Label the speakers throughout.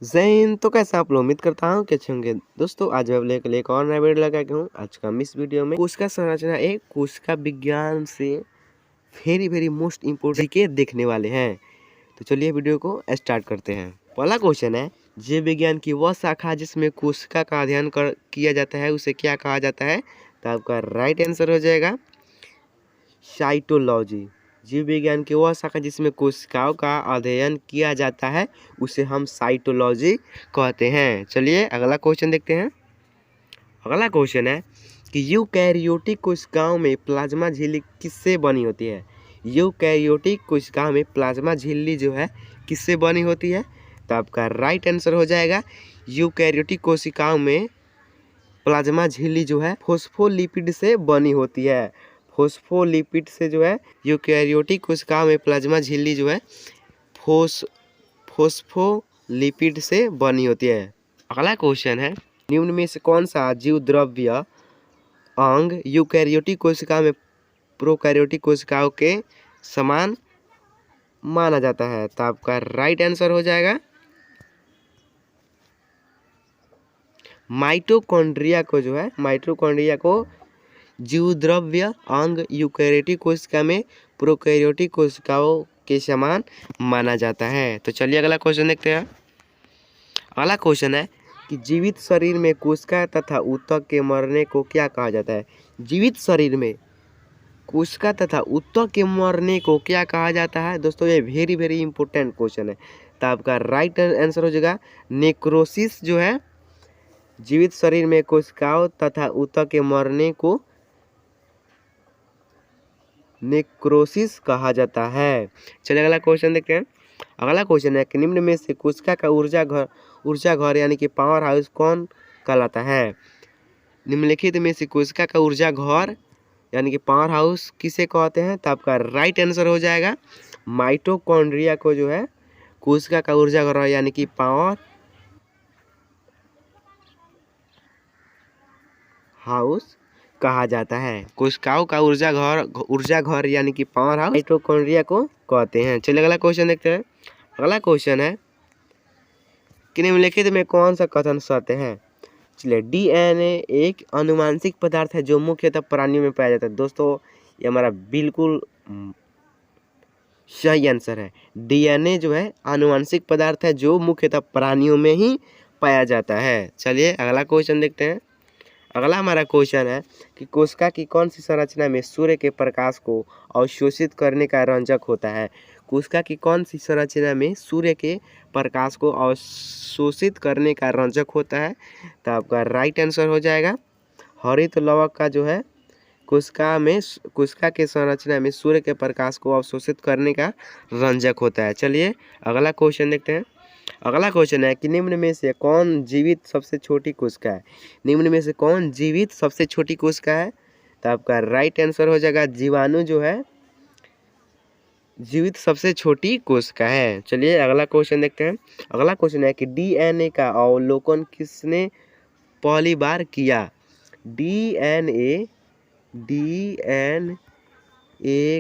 Speaker 1: जय हिंद। तो कैसे आप लोग, उम्मीद करता हूँ कि अच्छे होंगे। दोस्तों आज मैं लेकर एक और नया वीडियो लगा के हूँ। आज का हम इस वीडियो में कोशिका संरचना एक कोशिका विज्ञान से वेरी मोस्ट इम्पोर्टेंट के देखने वाले हैं। तो चलिए वीडियो को स्टार्ट करते हैं। पहला क्वेश्चन है, जीव विज्ञान की वह शाखा जिसमें कोशिका का अध्ययन किया जाता है उसे क्या कहा जाता है? तो आपका राइट आंसर हो जाएगा साइटोलॉजी। जीव विज्ञान की वह शाखा जिसमें कोशिकाओं का अध्ययन किया जाता है उसे हम साइटोलॉजी कहते हैं। चलिए अगला क्वेश्चन देखते हैं। अगला क्वेश्चन है कि यूकैरियोटिक कोशिकाओं में प्लाज्मा झिल्ली किससे बनी होती है? यूकैरियोटिक कोशिकाओं में प्लाज्मा झिल्ली जो है किससे बनी होती है? तो आपका राइट आंसर हो जाएगा यूकैरियोटिक कोशिकाओं में प्लाज्मा झिल्ली जो है फोस्फोलिपिड से बनी होती है। फोस्फोलिपिड से जो है यूकैरियोटिक कोशिकाओं में प्लाज्मा झिल्ली जो है फोस्फोलिपिड से बनी होती है। अगला क्वेश्चन है, निम्न में से कौन सा जीव द्रव्य अंग यूकैरियोटिक कोशिकाओं में प्रोकैरियोटिक कोशिकाओं के समान माना जाता है? तो आपका राइट आंसर हो जाएगा माइटोकॉन्ड्रिया को जो है माइटोकॉन्ड्रिया को जीवद्रव्य अंग यूकैरियोटिक कोशिका में प्रोकैरियोटिक कोशिकाओं के समान माना जाता है। तो चलिए अगला क्वेश्चन देखते हैं। अगला क्वेश्चन है कि जीवित शरीर में कोशिका तथा ऊतक के मरने को क्या कहा जाता है? जीवित शरीर में कोशिका तथा ऊतक के मरने को क्या कहा जाता है? दोस्तों ये वेरी इंपॉर्टेंट क्वेश्चन है। तो आपका राइट आंसर हो जाएगा नेक्रोसिस। जो है जीवित शरीर में कोशिकाओं तथा ऊतक के मरने को नेक्रोसिस कहा जाता है। चलिए अगला क्वेश्चन देखते हैं। अगला क्वेश्चन है कि निम्न में से कोशिका का ऊर्जा घर यानी कि पावर हाउस कौन कहलाता है? निम्नलिखित में से कोशिका का ऊर्जा घर यानी कि पावर हाउस किसे कहते हैं? तो आपका राइट आंसर हो जाएगा माइटोकॉन्ड्रिया को जो है कोशिका का ऊर्जा घर यानी कि पावर हाउस कहा जाता है। कोशिकाओं का ऊर्जा घर यानी कि पावर हाउस माइटोकॉन्ड्रिया को कहते हैं। चलिए अगला क्वेश्चन देखते हैं। अगला क्वेश्चन है कि निम्नलिखित में कौन सा कथन सत्य है? चलिए डीएनए एक आनुवांशिक पदार्थ है जो मुख्यतः प्राणियों में पाया जाता है। दोस्तों ये हमारा बिल्कुल सही आंसर है। डीएनए जो है आनुवांशिक पदार्थ है जो मुख्यतः प्राणियों में ही पाया जाता है। चलिए अगला क्वेश्चन देखते हैं। अगला हमारा क्वेश्चन है कि कोशिका की कौन सी संरचना में सूर्य के प्रकाश को अवशोषित करने का रंजक होता है? कोशिका की कौन सी संरचना में सूर्य के प्रकाश को अवशोषित करने का रंजक होता है? तो आपका राइट आंसर हो जाएगा हरित लवक का जो है कोशिका के संरचना में सूर्य के प्रकाश को अवशोषित करने का रंजक होता है। चलिए अगला क्वेश्चन देखते हैं। अगला क्वेश्चन है कि निम्न में से कौन जीवित सबसे छोटी कोशिका है? निम्न में से कौन जीवित सबसे छोटी कोशिका है? तो आपका राइट आंसर हो जाएगा जीवाणु जो है जीवित सबसे छोटी कोशिका है। चलिए अगला क्वेश्चन देखते हैं। अगला क्वेश्चन है कि डीएनए का अवलोकन किसने पहली बार किया? डीएनए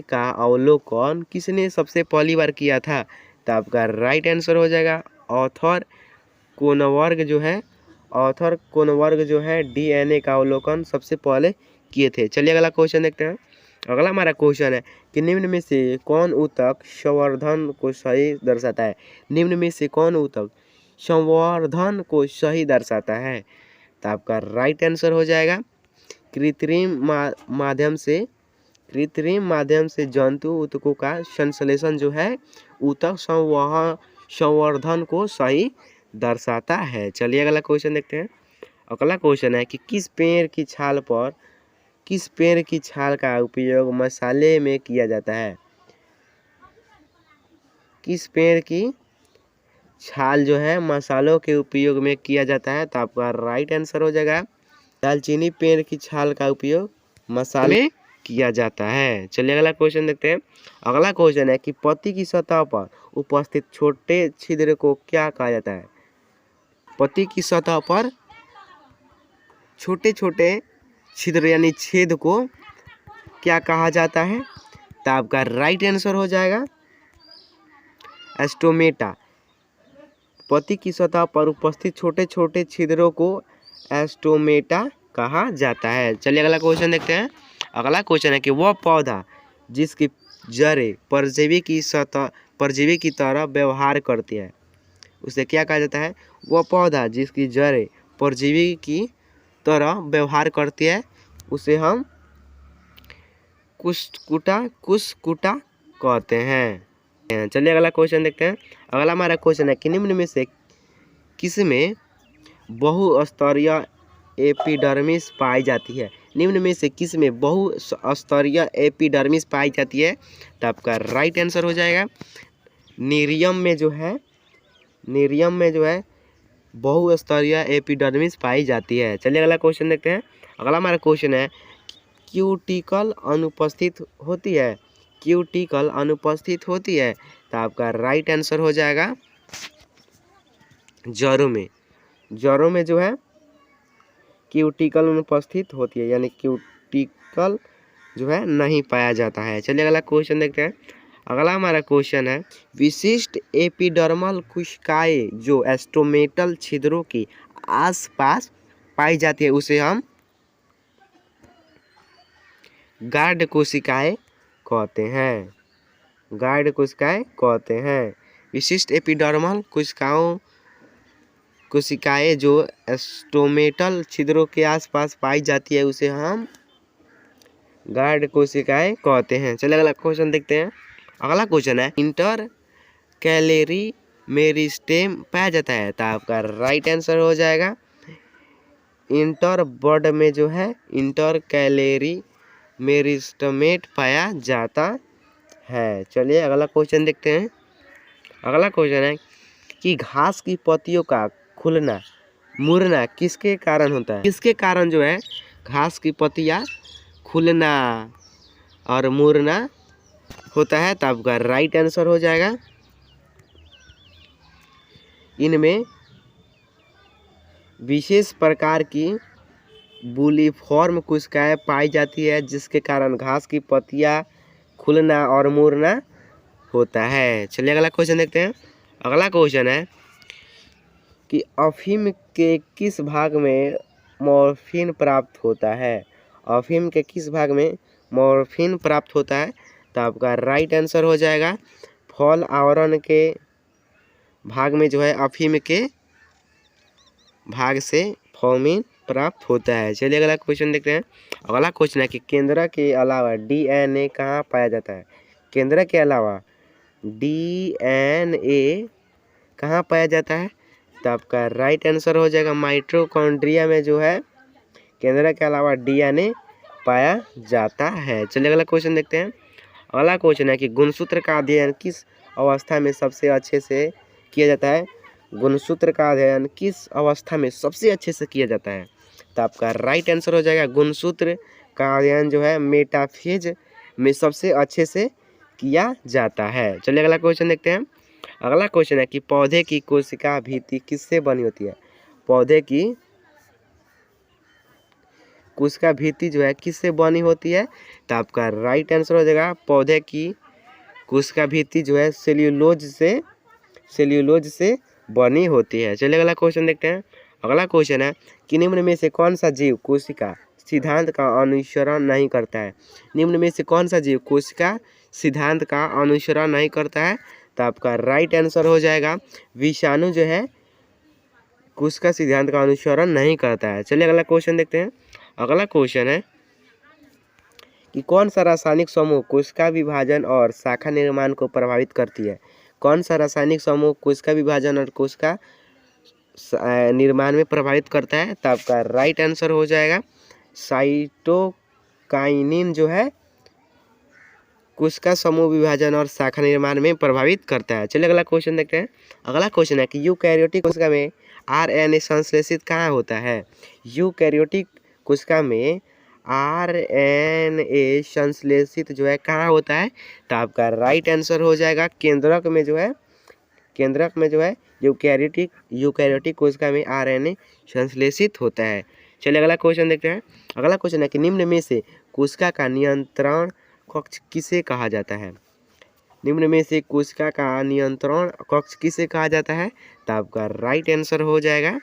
Speaker 1: का अवलोकन किसने सबसे पहली बार किया था? तो आपका राइट आंसर हो जाएगा ऑथर कोनबर्ग जो है डीएनए का अवलोकन सबसे पहले किए थे। चलिए अगला क्वेश्चन देखते हैं। अगला हमारा क्वेश्चन है कि निम्न में से कौन ऊतक संवर्धन को सही दर्शाता है? निम्न में से कौन ऊतक संवर्धन को सही दर्शाता है? तो आपका राइट आंसर हो जाएगा कृत्रिम माध्यम से जंतु ऊतकों का संश्लेषण जो है ऊतक संवर्धन को सही दर्शाता है। चलिए अगला क्वेश्चन देखते हैं। अगला क्वेश्चन है कि किस पेड़ की छाल का उपयोग मसाले में किया जाता है? किस पेड़ की छाल जो है मसालों के उपयोग में किया जाता है? तो आपका राइट आंसर हो जाएगा दालचीनी पेड़ की छाल का उपयोग मसाले में किया जाता है। चलिए अगला क्वेश्चन देखते हैं। अगला क्वेश्चन है कि पत्ती की सतह पर उपस्थित छोटे छिद्र को क्या कहा जाता है? पत्ती की सतह पर छोटे छिद्र यानी छेद को क्या कहा जाता है? तो आपका राइट आंसर हो जाएगा स्टोमेटा। पत्ती की सतह पर उपस्थित छोटे छोटे छिद्रों को एस्टोमेटा कहा जाता है। चलिए अगला क्वेश्चन देखते हैं। अगला क्वेश्चन है कि वह पौधा जिसकी जड़ें परजीवी की तरह व्यवहार करती है उसे क्या कहा जाता है? वह पौधा जिसकी जड़ें परजीवी की तरह व्यवहार करती है उसे हम कुस्कुटा कहते हैं। चलिए अगला क्वेश्चन देखते हैं। अगला हमारा क्वेश्चन है कि निम्न में से किसमें बहुस्तरीय एपिडर्मिस पाई जाती है? निम्न में से किस में बहुस्तरीय एपिडर्मिस पाई जाती है? तो आपका राइट आंसर हो जाएगा नीरियम में जो है बहुस्तरीय एपिडर्मिस पाई जाती है। चलिए अगला क्वेश्चन देखते हैं। अगला हमारा क्वेश्चन है क्यूटिकल अनुपस्थित होती है? क्यूटिकल अनुपस्थित होती है तो आपका राइट आंसर हो जाएगा जड़ों में जो है क्यूटिकल अनुपस्थित होती है, यानी क्यूटिकल जो है नहीं पाया जाता है। चलिए अगला क्वेश्चन देखते हैं। अगला हमारा क्वेश्चन है विशिष्ट एपिडर्मल कोशिकाएं जो एस्टोमेटल छिद्रों के आसपास पाई जाती है उसे हम गार्ड कोशिकाएं कहते हैं। विशिष्ट एपिडर्मल कोशिकाएं जो एस्टोमेटल छिद्रों के आसपास पाई जाती है उसे हम गार्ड कोशिकाएं कहते हैं। चलिए अगला क्वेश्चन देखते हैं। अगला क्वेश्चन है इंटर कैलोरी मेरिस्टेम पाया जाता है तो आपका राइट आंसर हो जाएगा इंटर बर्ड में जो है इंटर कैलोरी मेरिस्टेमेट पाया जाता है। चलिए अगला क्वेश्चन देखते हैं। अगला क्वेश्चन है कि घास की पत्तियों का खुलना मुड़ना किसके कारण होता है? किसके कारण जो है घास की पत्तियां खुलना और मुड़ना होता है? तो आपका राइट आंसर हो जाएगा इनमें विशेष प्रकार की बुलिफॉर्म कोशिकाएं पाई जाती है जिसके कारण घास की पत्तियां खुलना और मुड़ना होता है। चलिए अगला क्वेश्चन देखते हैं। अगला क्वेश्चन है कि अफीम के किस भाग में मॉर्फिन प्राप्त होता है? अफीम के किस भाग में मॉर्फिन प्राप्त होता है? तो आपका राइट आंसर हो जाएगा फल आवरण के भाग में जो है अफीम के भाग से फॉर्मिन प्राप्त होता है। चलिए अगला क्वेश्चन देखते हैं। अगला क्वेश्चन है कि केंद्र के अलावा डीएनए कहाँ पाया जाता है? केंद्र के अलावा डीएनए कहाँ पाया जाता है? तो आपका राइट आंसर हो जाएगा माइटोकॉन्ड्रिया में जो है केंद्र के अलावा डीएनए पाया जाता है। चलिए अगला क्वेश्चन देखते हैं। अगला क्वेश्चन है कि गुणसूत्र का अध्ययन किस अवस्था में सबसे अच्छे से किया जाता है? गुणसूत्र का अध्ययन किस अवस्था में सबसे अच्छे से किया जाता है? तो आपका राइट आंसर हो जाएगा गुणसूत्र का अध्ययन जो है मेटाफेज में सबसे अच्छे से किया जाता है। चलिए अगला क्वेश्चन देखते हैं। अगला क्वेश्चन है कि पौधे की कोशिका भित्ति किससे बनी होती है? पौधे की कोशिका भित्ति जो है किससे बनी होती है? तो आपका राइट आंसर हो जाएगा पौधे की कोशिका भित्ति जो है सेल्यूलोज से बनी होती है। चलिए अगला क्वेश्चन देखते हैं। अगला क्वेश्चन है कि निम्न में से कौन सा जीव कोशिका सिद्धांत का अनुसरण नहीं करता है? निम्न में से कौन सा जीव कोशिका सिद्धांत का अनुसरण नहीं करता है? तो आपका राइट आंसर हो जाएगा विषाणु जो है कोशिका सिद्धांत का अनुसरण नहीं करता है। चलिए अगला क्वेश्चन देखते हैं। अगला क्वेश्चन है कि कौन सा रासायनिक समूह कोशिका विभाजन और शाखा निर्माण को प्रभावित करती है? कौन सा रासायनिक समूह कोशिका विभाजन और कोशिका निर्माण में प्रभावित करता है? तो आपका राइट आंसर हो जाएगा साइटोकाइनिन जो है कोशिका समूह विभाजन और शाखा निर्माण में प्रभावित करता है। चलिए अगला क्वेश्चन देखते हैं। अगला क्वेश्चन है कि यूकैरियोटिक कोशिका में आरएनए संश्लेषित कहाँ होता है? यूकैरियोटिक कोशिका में आरएनए संश्लेषित जो है कहाँ होता है? तो आपका राइट आंसर हो जाएगा केंद्रक में जो है यूकैरियोटिक कोशिका में आरएनए संश्लेषित होता है। चलिए अगला क्वेश्चन देखते हैं। अगला क्वेश्चन है कि निम्न में से कोशिका का नियंत्रण कक्ष किसे कहा जाता है? निम्न में से कोशिका का नियंत्रण कक्ष किसे कहा जाता है? तो आपका राइट आंसर हो जाएगा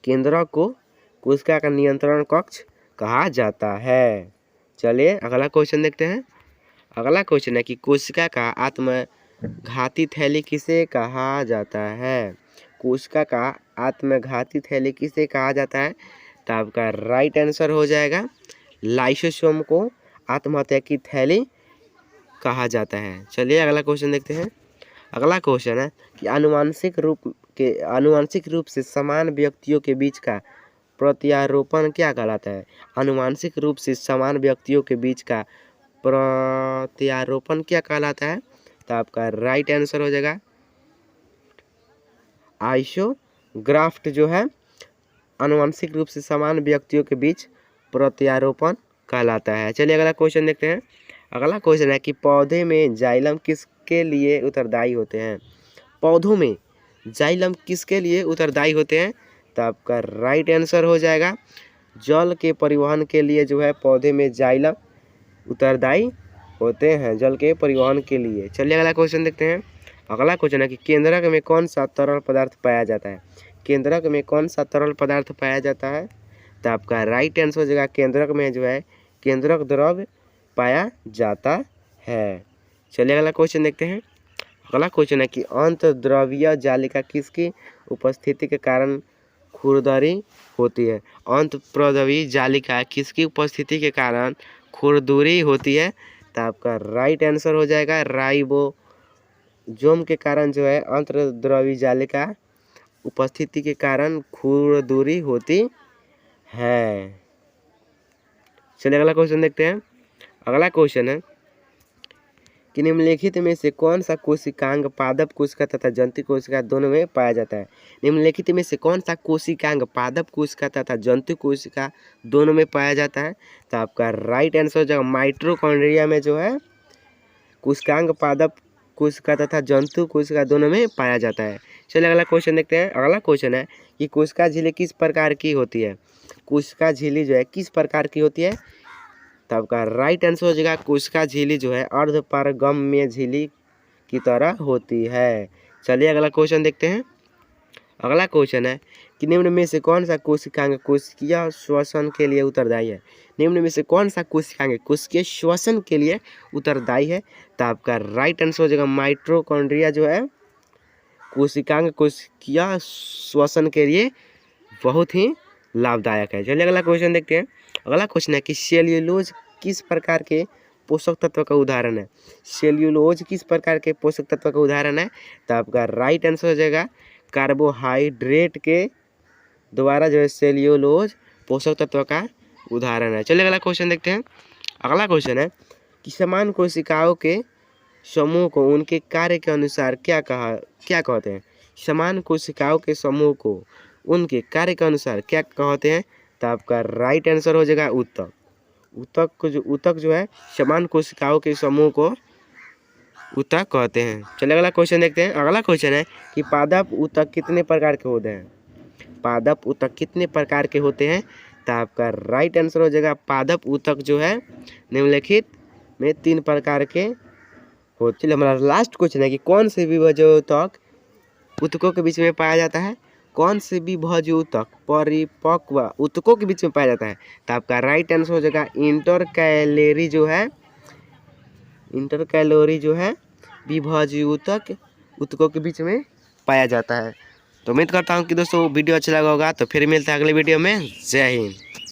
Speaker 1: केंद्रक को कोशिका का नियंत्रण कक्ष कहा जाता है। चलिए अगला क्वेश्चन देखते हैं। अगला क्वेश्चन है कि कोशिका का आत्मघाती थैली किसे कहा जाता है? कोशिका का आत्मघाती थैली किसे कहा जाता है? तो आपका राइट आंसर हो जाएगा लाइसोसोम को आत्महत्या की थैली कहा जाता है। चलिए अगला क्वेश्चन देखते हैं। अगला क्वेश्चन है कि आनुवांशिक रूप से समान व्यक्तियों के बीच का प्रत्यारोपण क्या कहलाता है? आनुवांशिक रूप से समान व्यक्तियों के बीच का प्रत्यारोपण क्या कहलाता है? तो आपका राइट आंसर हो जाएगा आइसोग्राफ्ट जो है आनुवांशिक रूप से समान व्यक्तियों के बीच प्रत्यारोपण कहलाता है। चलिए अगला क्वेश्चन देखते हैं। अगला क्वेश्चन है कि पौधे में जाइलम किसके लिए उत्तरदायी होते हैं? पौधों में जाइलम किसके लिए उत्तरदायी होते हैं? तो आपका राइट आंसर हो जाएगा जल के परिवहन के लिए जो है पौधे में जाइलम उत्तरदायी होते हैं, जल के परिवहन के लिए। चलिए अगला क्वेश्चन देखते हैं। अगला क्वेश्चन है कि केंद्रक में कौन सा तरल पदार्थ पाया जाता है? केंद्रक में कौन सा तरल पदार्थ पाया जाता है? तो आपका राइट आंसर हो जाएगा केंद्रक में जो है केंद्रक द्रव्य पाया जाता है। चलिए अगला क्वेश्चन देखते हैं। अगला क्वेश्चन है कि अंतर्द्रव्यीय जालिका किसकी उपस्थिति के कारण खुरदरी होती है? अंतर्द्रव्यीय जालिका किसकी उपस्थिति के कारण खुरदरी होती है? तो आपका राइट आंसर हो जाएगा राइबोसोम के कारण जो है अंतर्द्रव्यीय जालिका उपस्थिति के कारण खुरदरी होती है। चलिए अगला क्वेश्चन देखते हैं। अगला क्वेश्चन है कि निम्नलिखित में से कौन सा कोशिकांग पादप कोशिका तथा जंतु कोशिका दोनों में पाया जाता है? निम्नलिखित में से कौन सा कोशिकांग पादप कोशिका तथा जंतु कोशिका दोनों में पाया जाता है? तो आपका राइट आंसर हो जाएगा माइटोकॉन्ड्रिया में जो है कोशिकांग पादप कोशिका तथा जंतु कोशिका दोनों में पाया जाता है। चलिए अगला क्वेश्चन देखते हैं। अगला क्वेश्चन है कि कोशिका झिल्ली किस प्रकार की होती है? कोशिका झिल्ली जो है किस प्रकार की होती है? तो आपका राइट आंसर हो जाएगा कोशिका झिल्ली जो है अर्धपारगम्य झिल्ली की तरह होती है। चलिए अगला क्वेश्चन देखते हैं। अगला क्वेश्चन है कि निम्न में से कौन सा कोशिकांग कोशिकीय श्वसन के लिए उत्तरदायी है? निम्न में से कौन सा कोशिकांग कोशिकीय श्वसन के लिए उत्तरदायी है? तो आपका राइट आंसर हो जाएगा माइटोकॉन्ड्रिया जो है कोशिकांग कोशिकीय श्वसन के लिए बहुत ही लाभदायक है। चलिए अगला क्वेश्चन देखते हैं। अगला क्वेश्चन है कि सेल्यूलोज किस प्रकार के पोषक तत्व का उदाहरण है? सेल्यूलोज किस प्रकार के पोषक तत्व का उदाहरण है? तो आपका राइट आंसर हो जाएगा कार्बोहाइड्रेट के द्वारा जो है सेल्यूलोज पोषक तत्व का उदाहरण है। चलिए अगला क्वेश्चन देखते हैं। अगला क्वेश्चन है कि समान कोशिकाओं के समूह को उनके कार्य के अनुसार क्या कहते हैं? समान कोशिकाओं के समूह को उनके कार्य के अनुसार क्या कहते हैं? तो आपका राइट आंसर हो जाएगा ऊतक। ऊतक जो है समान कोशिकाओं के समूह को ऊतक कहते हैं। चलिए अगला क्वेश्चन देखते हैं। अगला क्वेश्चन है कि पादप ऊतक कितने प्रकार के होते हैं? पादप ऊतक कितने प्रकार के होते हैं? तो आपका राइट आंसर हो जाएगा पादप ऊतक जो है निम्नलिखित में 3 प्रकार के होते। चलिए हमारा लास्ट क्वेश्चन है कि कौन से विभाज्य ऊतक ऊतकों के बीच में पाया जाता है? कौन से विभाज्य ऊतक परिपक्व ऊतकों के बीच में पाया जाता है? तो आपका राइट आंसर हो जाएगा इंटरकैलोरी जो है विभाज्य ऊतक ऊतकों के बीच में पाया जाता है। तो उम्मीद करता हूँ कि दोस्तों वीडियो अच्छा लगा होगा। तो फिर मिलता है अगले वीडियो में। जय हिंद।